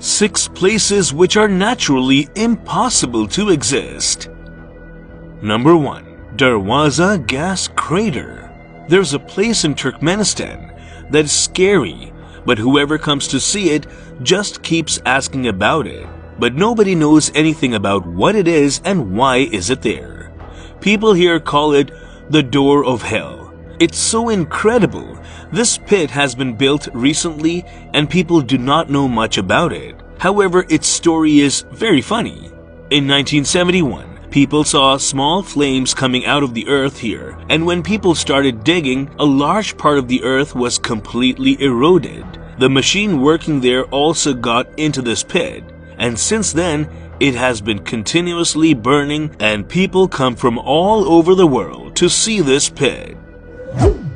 6 places which are naturally impossible to exist. Number 1. Darwaza Gas Crater. There's a place in Turkmenistan that is scary, but whoever comes to see it just keeps asking about it. But nobody knows anything about what it is and why is it there. People here call it the Door of Hell. It's so incredible. This pit has been built recently and people do not know much about it. However, its story is very funny. In 1971, people saw small flames coming out of the earth here, and when people started digging, a large part of the earth was completely eroded. The machine working there also got into this pit, and since then, it has been continuously burning and people come from all over the world to see this pit.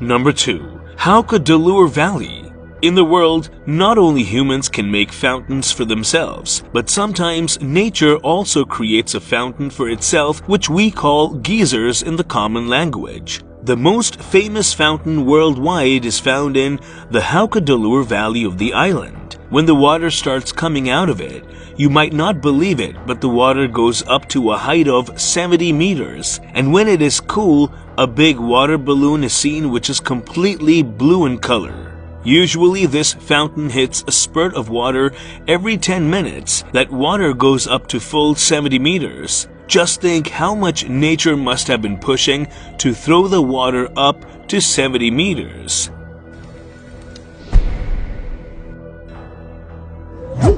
Number 2. Haukadalur Valley. In the world, not only humans can make fountains for themselves, but sometimes nature also creates a fountain for itself, which we call geysers in the common language. The most famous fountain worldwide is found in the Haukadalur Valley of the island. When the water starts coming out of it, you might not believe it, but the water goes up to a height of 70 meters. And when it is cool, a big water balloon is seen which is completely blue in color. Usually this fountain hits a spurt of water every 10 minutes. That water goes up to full 70 meters. Just think how much nature must have been pushing to throw the water up to 70 meters.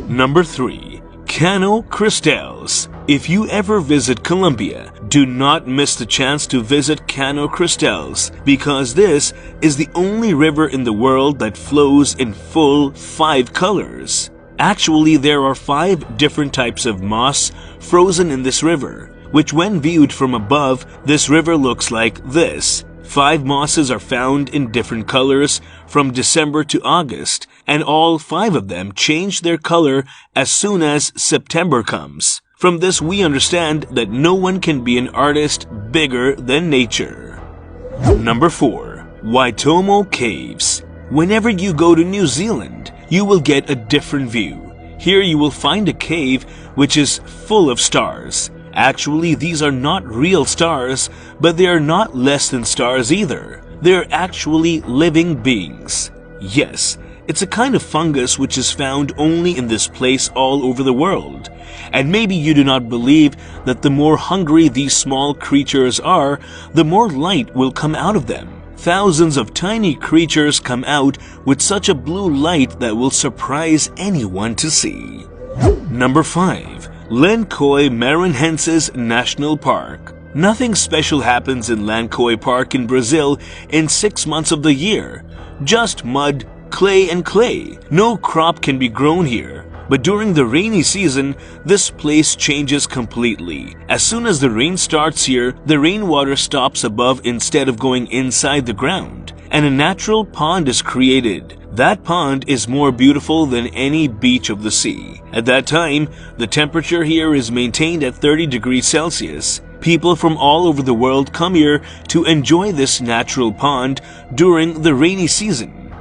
Number 3. Cano Cristales. If you ever visit Colombia, do not miss the chance to visit Cano Cristales because this is the only river in the world that flows in full 5 colors. Actually, there are 5 different types of moss frozen in this river, which when viewed from above, this river looks like this. 5 mosses are found in different colors from December to August, and all 5 of them change their color as soon as September comes. From this we understand that no one can be an artist bigger than nature. Number 4. Waitomo Caves. Whenever you go to New Zealand, you will get a different view. Here you will find a cave which is full of stars. Actually, these are not real stars, but they are not less than stars either. They are actually living beings. Yes, it's a kind of fungus which is found only in this place all over the world. And maybe you do not believe that the more hungry these small creatures are, the more light will come out of them. Thousands of tiny creatures come out with such a blue light that will surprise anyone to see. Number 5. Lencoy Maranhenses National Park. Nothing special happens in Lencoy Park in Brazil in 6 months of the year. Just mud, clay and clay. No crop can be grown here. But during the rainy season, this place changes completely. As soon as the rain starts here, the rainwater stops above instead of going inside the ground, and a natural pond is created. That pond is more beautiful than any beach of the sea. At that time, the temperature here is maintained at 30 degrees Celsius. People from all over the world come here to enjoy this natural pond during the rainy season.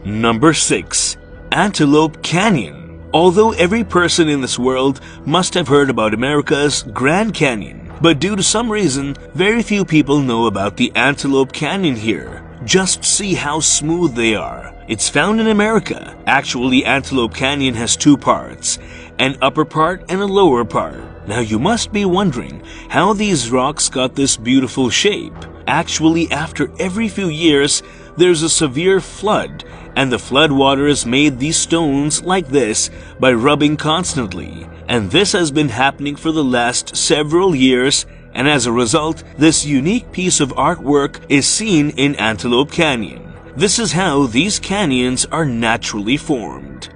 Number 6. Antelope Canyon. Although every person in this world must have heard about America's Grand Canyon, but due to some reason, very few people know about the Antelope Canyon here. Just see how smooth they are. It's found in America. Actually, Antelope Canyon has 2 parts, an upper part and a lower part. Now you must be wondering how these rocks got this beautiful shape. Actually, after every few years, there's a severe flood, and the floodwaters made these stones like this by rubbing constantly. And this has been happening for the last several years, and as a result, this unique piece of artwork is seen in Antelope Canyon. This is how these canyons are naturally formed.